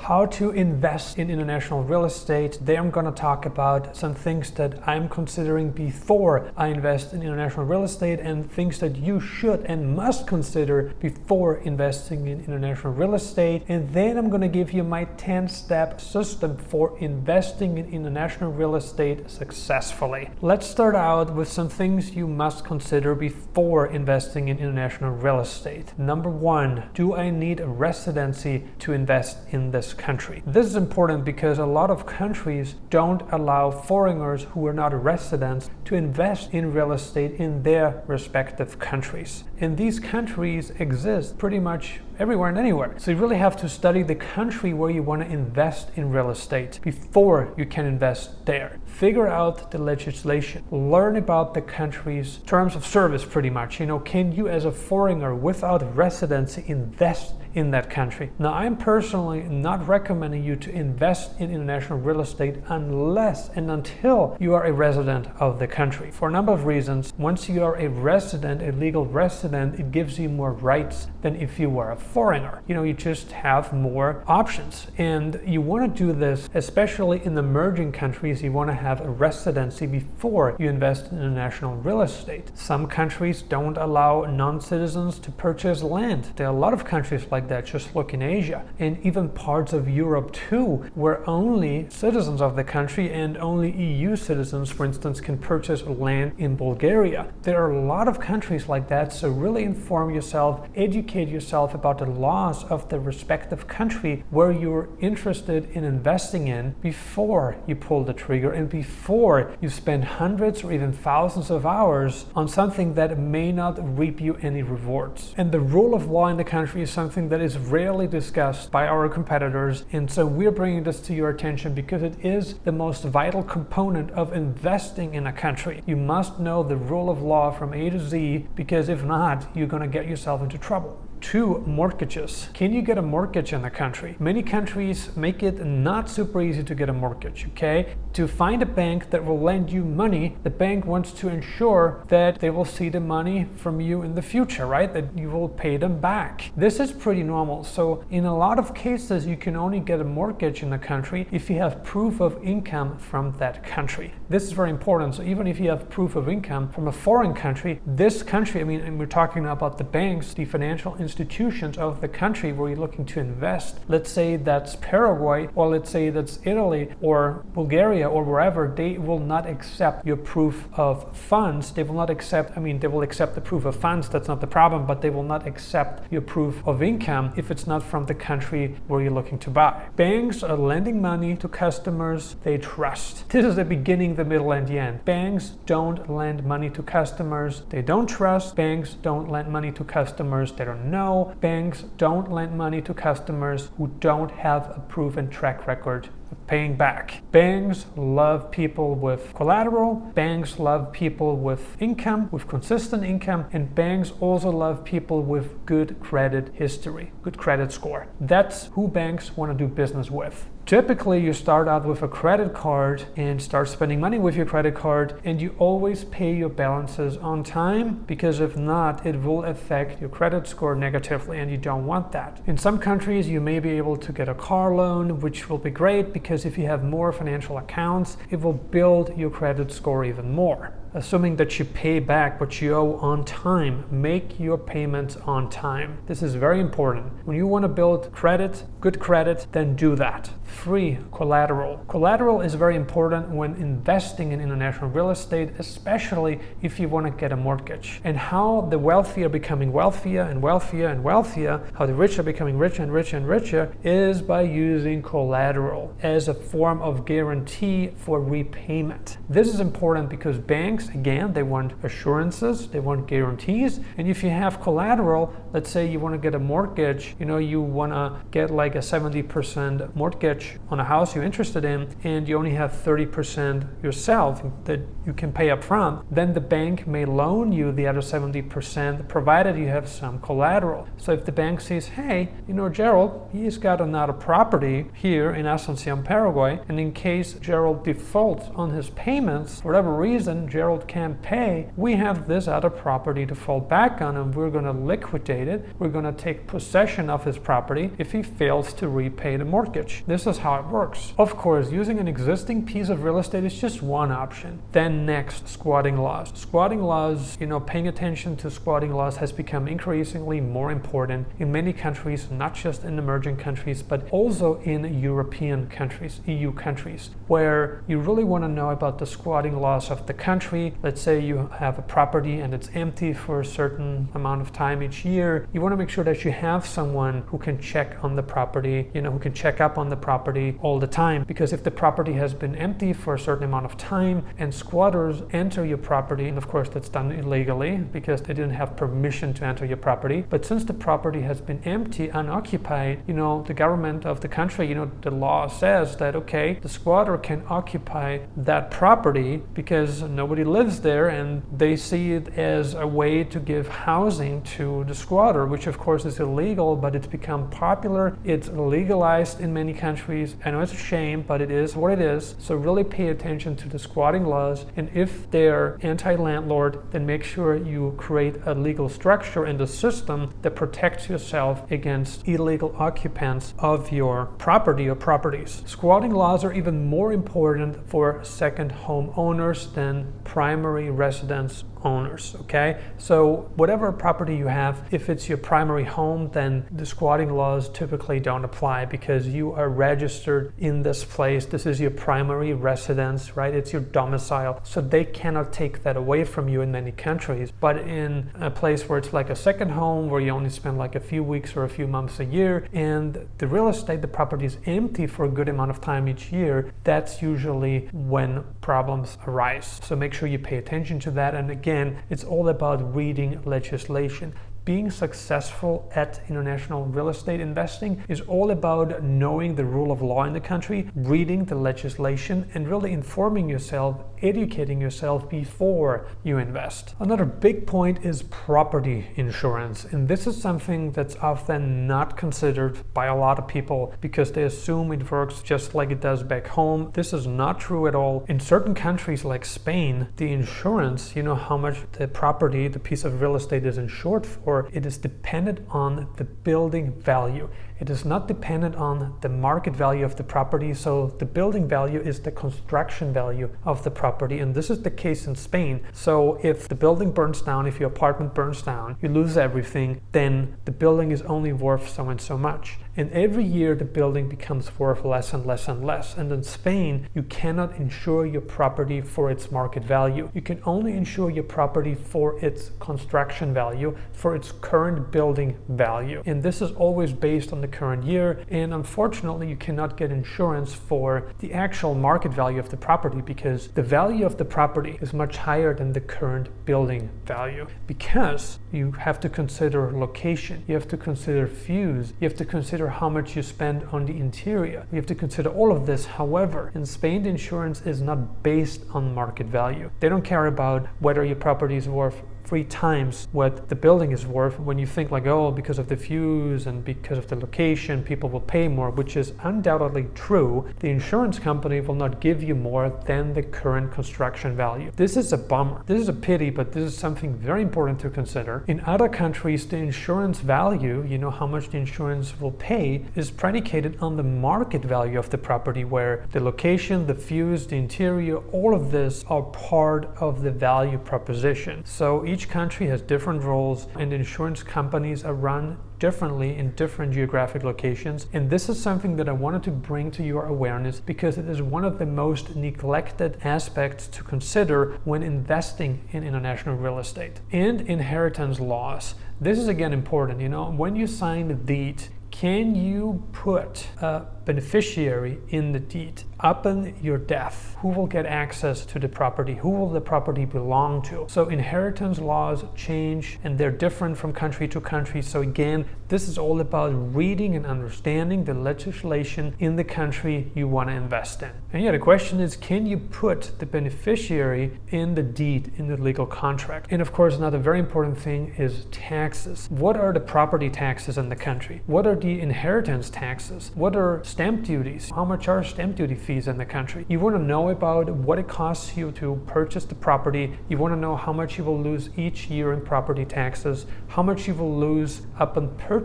how to invest in international real estate. There I'm going to talk about some things that I'm considering before I invest in international real estate and things that you should and must consider before investing in international real estate. And then I'm going to give you my 10-step system for investing in international real estate successfully. Let's start out with some things you must consider before investing in international real estate. Number one, do I need a residency to invest in this country? This is important because a lot of countries don't allow foreigners who are not residents to invest in real estate in their respective countries. And these countries exist pretty much everywhere and anywhere. So you really have to study the country where you want to invest in real estate before you can invest there. Figure out the legislation. Learn about the country's terms of service pretty much. Can you as a foreigner without residency invest in that country? Now, I'm personally not recommending you to invest in international real estate unless and until you are a resident of the country. For a number of reasons. Once you are a resident, a legal resident, it gives you more rights than if you were a foreigner. You just have more options. And you want to do this, especially in emerging countries. You want to have a residency before you invest in international real estate. Some countries don't allow non-citizens to purchase land. There are a lot of countries like that. Just look in Asia and even parts of Europe too, where only citizens of the country and only EU citizens, for instance, can purchase land in Bulgaria. There are a lot of countries like that, so really inform yourself, educate yourself about the laws of the respective country where you're interested in investing in before you pull the trigger and before you spend hundreds or even thousands of hours on something that may not reap you any rewards. And the rule of law in the country is something that is rarely discussed by our competitors, and so we're bringing this to your attention because it is the most vital component of investing in a country. You must know the rule of law from A to Z, because if not, you're going to get yourself into trouble. 2, mortgages. Can you get a mortgage in the country? Many countries make it not super easy to get a mortgage, okay? To find a bank that will lend you money, the bank wants to ensure that they will see the money from you in the future, right? That you will pay them back. This is pretty normal. So in a lot of cases, you can only get a mortgage in the country if you have proof of income from that country. This is very important. So even if you have proof of income from a foreign country, this country, and we're talking about the banks, the financial institutions of the country where you're looking to invest. Let's say that's Paraguay, or let's say that's Italy or Bulgaria or wherever. They will not accept your proof of funds. They will not accept, they will accept the proof of funds. That's not the problem, but they will not accept your proof of income if it's not from the country where you're looking to buy. Banks are lending money to customers they trust. This is the beginning, the middle, and the end. Banks don't lend money to customers they don't trust. Banks don't lend money to customers they don't know. Banks don't lend money to customers who don't have a proven track record of paying back. Banks love people with collateral. Banks love people with income, with consistent income, and banks also love people with good credit history, good credit score. That's who banks want to do business with. Typically, you start out with a credit card and start spending money with your credit card, and you always pay your balances on time, because if not, it will affect your credit score negatively, and you don't want that. In some countries, you may be able to get a car loan, which will be great, because if you have more financial accounts, it will build your credit score even more. Assuming that you pay back what you owe on time, make your payments on time. This is very important. When you want to build credit, good credit, then do that. 3, collateral. Collateral is very important when investing in international real estate, especially if you want to get a mortgage. And how the wealthy are becoming wealthier and wealthier and wealthier, how the rich are becoming richer and richer and richer, is by using collateral as a form of guarantee for repayment. This is important because banks, again, they want assurances, they want guarantees. And if you have collateral, let's say you want to get a mortgage, you want to get like a 70% mortgage on a house you're interested in, and you only have 30% yourself that you can pay up front, then the bank may loan you the other 70% provided you have some collateral. So if the bank says, hey, Gerald, he's got another property here in Asunción, Paraguay, and in case Gerald defaults on his payments, for whatever reason, Gerald can't pay, we have this other property to fall back on, and we're going to liquidate stated, we're going to take possession of his property if he fails to repay the mortgage. This is how it works. Of course, using an existing piece of real estate is just one option. Then next, squatting laws. Squatting laws, paying attention to squatting laws has become increasingly more important in many countries, not just in emerging countries, but also in European countries, EU countries, where you really want to know about the squatting laws of the country. Let's say you have a property and it's empty for a certain amount of time each year. You want to make sure that you have someone who can check on the property, who can check up on the property all the time. Because if the property has been empty for a certain amount of time and squatters enter your property, and of course that's done illegally because they didn't have permission to enter your property. But since the property has been empty, unoccupied, the government of the country, the law says that, okay, the squatter can occupy that property because nobody lives there, and they see it as a way to give housing to the squatter, which of course is illegal, but it's become popular. It's legalized in many countries. I know it's a shame, but it is what it is. So really pay attention to the squatting laws, and if they're anti-landlord, then make sure you create a legal structure and a system that protects yourself against illegal occupants of your property or properties. Squatting laws are even more important for second home owners than primary residence owners. Okay, so whatever property you have, if it's your primary home, then the squatting laws typically don't apply because you are registered in this place. This is your primary residence, right? It's your domicile, so they cannot take that away from you in many countries. But in a place where it's like a second home, where you only spend like a few weeks or a few months a year, and the real estate, the property is empty for a good amount of time each year, that's usually when problems arise. So make sure you pay attention to that. And again, it's all about reading legislation. Being successful at international real estate investing is all about knowing the rule of law in the country, reading the legislation, and really informing yourself, educating yourself before you invest. Another big point is property insurance, and this is something that's often not considered by a lot of people because they assume it works just like it does back home. This is not true at all. In certain countries like Spain, the insurance, how much the property, the piece of real estate is insured for, it is dependent on the building value. It is not dependent on the market value of the property. So the building value is the construction value of the property. And this is the case in Spain. So if the building burns down, if your apartment burns down, you lose everything, then the building is only worth so and so much. And every year the building becomes worth less and less and less. And in Spain, you cannot insure your property for its market value. You can only insure your property for its construction value, for its current building value. And this is always based on the current year. And unfortunately, you cannot get insurance for the actual market value of the property because the value of the property is much higher than the current building value, because you have to consider location, you have to consider views, you have to consider how much you spend on the interior. You have to consider all of this. However, in Spain, the insurance is not based on market value. They don't care about whether your property is worth 3 times what the building is worth. When you think like, oh, because of the views and because of the location, people will pay more, which is undoubtedly true, the insurance company will not give you more than the current construction value. This is a bummer. This is a pity, but this is something very important to consider. In other countries, the insurance value, how much the insurance will pay, is predicated on the market value of the property, where the location, the views, the interior, all of this are part of the value proposition. So each country has different rules, and insurance companies are run differently in different geographic locations. And this is something that I wanted to bring to your awareness because it is one of the most neglected aspects to consider when investing in international real estate. And inheritance laws. This is again important. When you sign the deed, can you put a beneficiary in the deed? Upon your death, who will get access to the property? Who will the property belong to? So inheritance laws change, and they're different from country to country. So again, This is all about reading and understanding the legislation in the country you want to invest in. And yeah, the question is, can you put the beneficiary in the deed, in the legal contract? And of course, another very important thing is taxes. What are the property taxes in the country? What are the inheritance taxes? What are stamp duties? How much are stamp duty fees in the country? You want to know about what it costs you to purchase the property. You want to know how much you will lose each year in property taxes, how much you will lose upon purchase.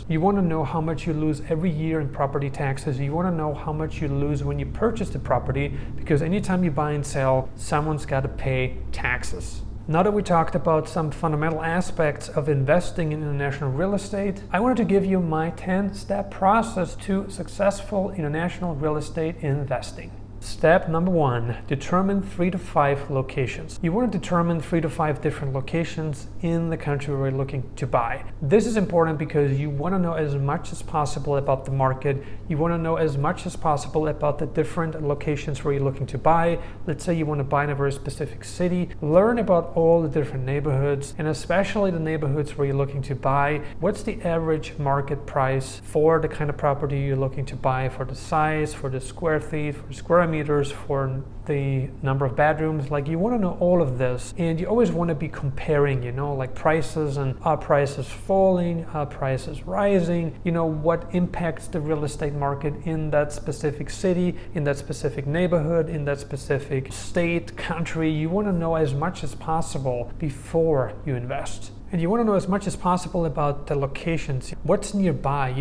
You want to know how much you lose every year in property taxes. You want to know how much you lose when you purchase the property, because anytime you buy and sell, someone's got to pay taxes. Now that we talked about some fundamental aspects of investing in international real estate, I wanted to give you my 10-step process to successful international real estate investing. Step number 1, determine 3 to 5 locations. You want to determine 3 to 5 different locations in the country where you're looking to buy. This is important because you want to know as much as possible about the market. You want to know as much as possible about the different locations where you're looking to buy. Let's say you want to buy in a very specific city. Learn about all the different neighborhoods, and especially the neighborhoods where you're looking to buy. What's the average market price for the kind of property you're looking to buy, for the size, for the square feet, for square meters, for the number of bedrooms. Like, you want to know all of this, and you always want to be comparing, like prices, and are prices falling, are prices rising, what impacts the real estate market in that specific city, in that specific neighborhood, in that specific state, country. You want to know as much as possible before you invest. And you want to know as much as possible about the locations, what's nearby,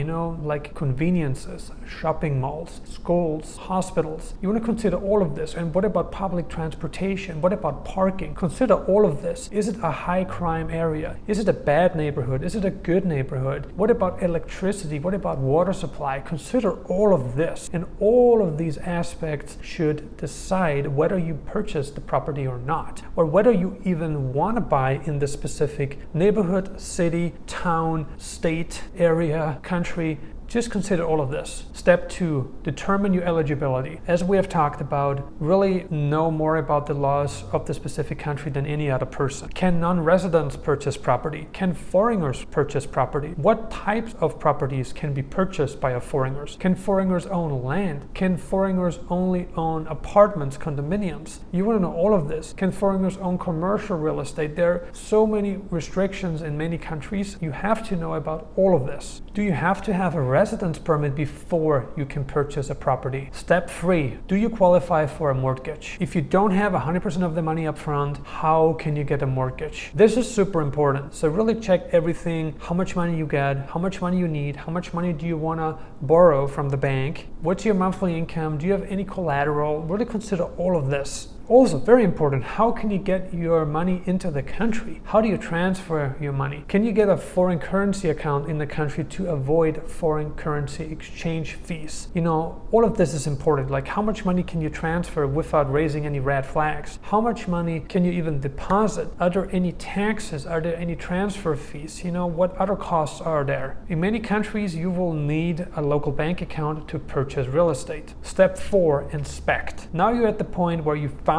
like conveniences, shopping malls, schools, hospitals. You want to consider all of this. And what about public transportation? What about parking? Consider all of this. Is it a high crime area? Is it a bad neighborhood? Is it a good neighborhood? What about electricity? What about water supply? Consider all of this. And all of these aspects should decide whether you purchase the property or not, or whether you even want to buy in the specific neighborhood, city, town, state, area, country. Just consider all of this. Step 2, determine your eligibility. As we have talked about, really know more about the laws of the specific country than any other person. Can non-residents purchase property? Can foreigners purchase property? What types of properties can be purchased by foreigners? Can foreigners own land? Can foreigners only own apartments, condominiums? You want to know all of this. Can foreigners own commercial real estate? There are so many restrictions in many countries. You have to know about all of this. Do you have to have a residence permit before you can purchase a property? Step 3, do you qualify for a mortgage? If you don't have 100% of the money up front, how can you get a mortgage? This is super important. So really check everything, how much money you get, how much money you need, how much money do you want to borrow from the bank, what's your monthly income, do you have any collateral? Really consider all of this. Also, very important, how can you get your money into the country? How do you transfer your money? Can you get a foreign currency account in the country to avoid foreign currency exchange fees? All of this is important. Like, how much money can you transfer without raising any red flags? How much money can you even deposit? Are there any taxes? Are there any transfer fees? What other costs are there? In many countries, you will need a local bank account to purchase real estate. Step 4, inspect. Now you're at the point where you found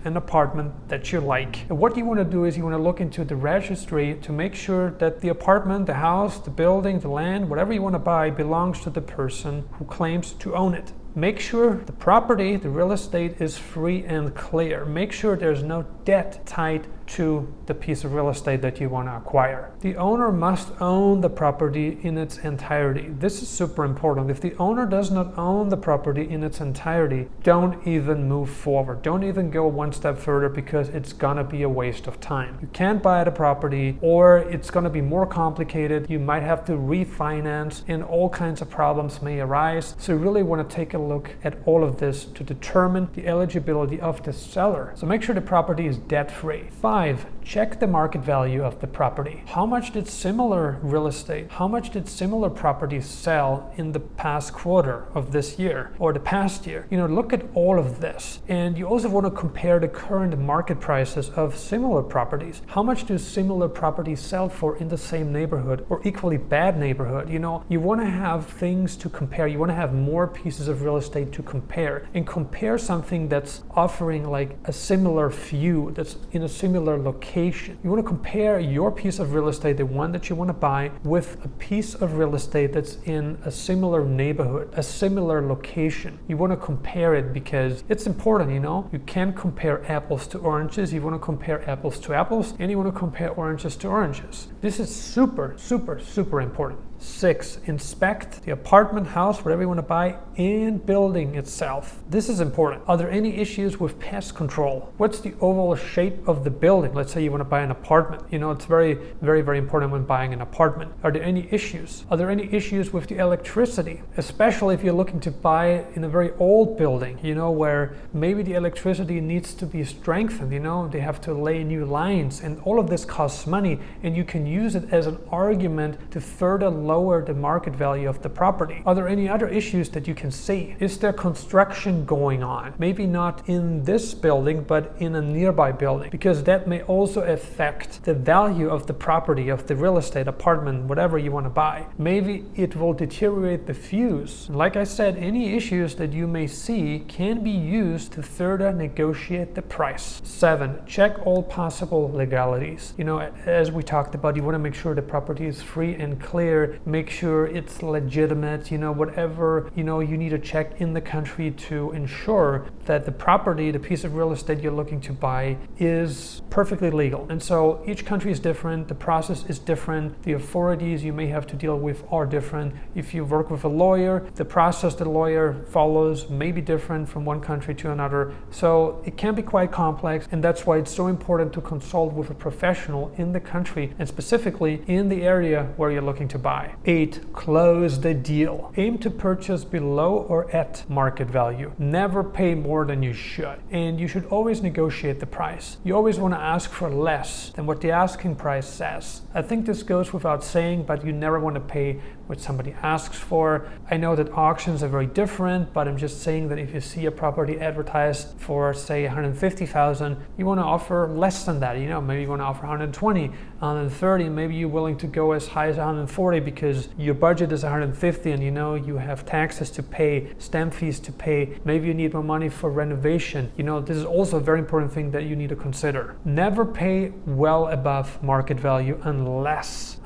an apartment that you like. And what you want to do is you want to look into the registry to make sure that the apartment, the house, the building, the land, whatever you want to buy belongs to the person who claims to own it. Make sure the property, the real estate, is free and clear. Make sure there's no debt tied to the piece of real estate that you want to acquire. The owner must own the property in its entirety. This is super important. If the owner does not own the property in its entirety, don't even move forward. Don't even go one step further, because it's gonna be a waste of time. You can't buy the property, or it's gonna be more complicated. You might have to refinance, and all kinds of problems may arise. So you really want to take a look at all of this to determine the eligibility of the seller. So make sure the property is debt-free. 5, check the market value of the property. How much did similar real estate, how much did similar properties sell in the past quarter of this year or the past year? Look at all of this. And you also want to compare the current market prices of similar properties. How much do similar properties sell for in the same neighborhood or equally bad neighborhood? You want to have things to compare. You want to have more pieces of real estate to compare, and compare something that's offering like a similar view, that's in a similar location location. You want to compare your piece of real estate, the one that you want to buy, with a piece of real estate that's in a similar neighborhood, a similar location. You want to compare it because it's important, you know? You can't compare apples to oranges. You want to compare apples to apples, and you want to compare oranges to oranges. This is super, super, super important. 6, inspect the apartment, house, whatever you want to buy, and building itself. This is important. Are there any issues with pest control? What's the overall shape of the building? Let's say you want to buy an apartment. You know, it's very, very, very important when buying an apartment. Are there any issues? Are there any issues with the electricity? Especially if you're looking to buy in a very old building, you know, where maybe the electricity needs to be strengthened, you know, they have to lay new lines, and all of this costs money, and you can use it as an argument to further lower the market value of the property. Are there any other issues that you can see? Is there construction going on? Maybe not in this building, but in a nearby building, because that may also affect the value of the property, of the real estate, apartment, whatever you want to buy. Maybe it will deteriorate the views. Like I said, any issues that you may see can be used to further negotiate the price. 7, check all possible legalities. You know, as we talked about, you want to make sure the property is free and clear. Make sure it's legitimate, you know, whatever, you know, you need to check in the country to ensure that the property, the piece of real estate you're looking to buy, is perfectly legal. And so each country is different, the process is different, the authorities you may have to deal with are different. If you work with a lawyer, the process the lawyer follows may be different from one country to another. So it can be quite complex, and that's why it's so important to consult with a professional in the country and specifically in the area where you're looking to buy. 8, close the deal. Aim to purchase below or at market value. Never pay more than you should. And you should always negotiate the price. You always want to ask for less than what the asking price says. I think this goes without saying, but you never want to pay what somebody asks for. I know that auctions are very different, but I'm just saying that if you see a property advertised for, say, 150,000, you want to offer less than that. You know, maybe you want to offer 120, 130, maybe you're willing to go as high as 140 because your budget is 150 and you know you have taxes to pay, stamp fees to pay, maybe you need more money for renovation. You know, this is also a very important thing that you need to consider. Never pay well above market value unless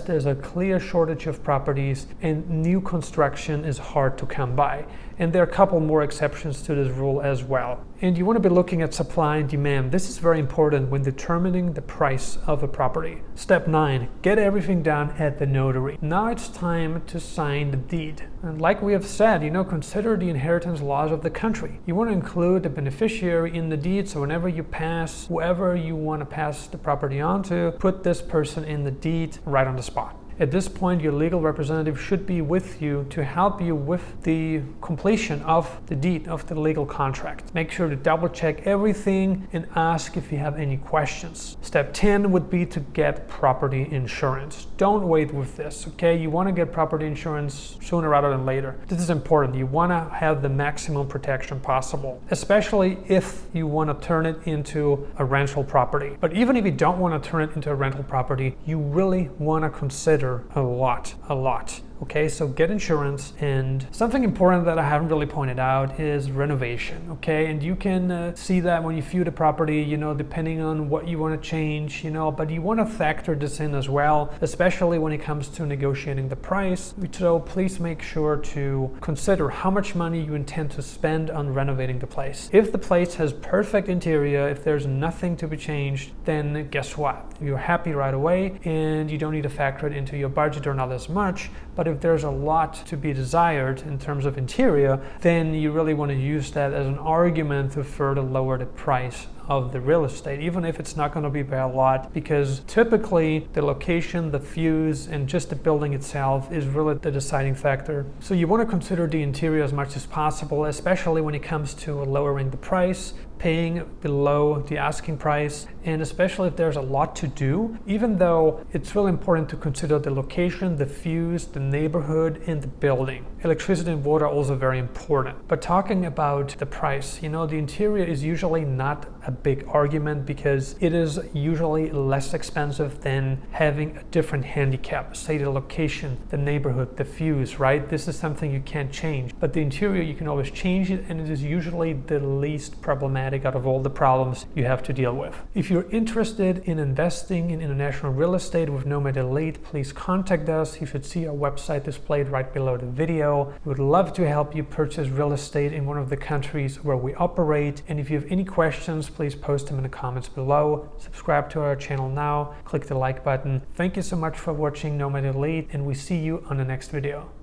there's a clear shortage of properties and new construction is hard to come by. And there are a couple more exceptions to this rule as well. And you want to be looking at supply and demand. This is very important when determining the price of a property. Step 9, get everything done at the notary. Now it's time to sign the deed. And like we have said, you know, consider the inheritance laws of the country. You want to include the beneficiary in the deed, so whenever you pass, whoever you want to pass the property on to, put this person in the deed right on the spot. At this point, your legal representative should be with you to help you with the completion of the deed, of the legal contract. Make sure to double check everything and ask if you have any questions. Step 10 would be to get property insurance. Don't wait with this, okay? You want to get property insurance sooner rather than later. This is important. You want to have the maximum protection possible, especially if you want to turn it into a rental property. But even if you don't want to turn it into a rental property, you really want to consider a lot. Okay, so get insurance. And something important that I haven't really pointed out is renovation, okay? And you can see that when you view the property, you know, depending on what you want to change, you know, but you want to factor this in as well, especially when it comes to negotiating the price. So please make sure to consider how much money you intend to spend on renovating the place. If the place has perfect interior, if there's nothing to be changed, then guess what? You're happy right away and you don't need to factor it into your budget or not as much. But if there's a lot to be desired in terms of interior, then you really want to use that as an argument to further lower the price of the real estate, even if it's not going to be by a lot, because typically the location, the views, and just the building itself is really the deciding factor. So you want to consider the interior as much as possible, especially when it comes to lowering the price, paying below the asking price, and especially if there's a lot to do, even though it's really important to consider the location, the views, the neighborhood, and the building. Electricity and water are also very important. But talking about the price, you know, the interior is usually not a big argument because it is usually less expensive than having a different handicap, say the location, the neighborhood, the views, right? This is something you can't change, but the interior you can always change it, and it is usually the least problematic out of all the problems you have to deal with. If you're interested in investing in international real estate with Nomad Elite, please contact us. You should see our website displayed right below the video. We would love to help you purchase real estate in one of the countries where we operate. And if you have any questions, please post them in the comments below. Subscribe to our channel now, click the like button. Thank you so much for watching Nomad Elite, and we see you on the next video.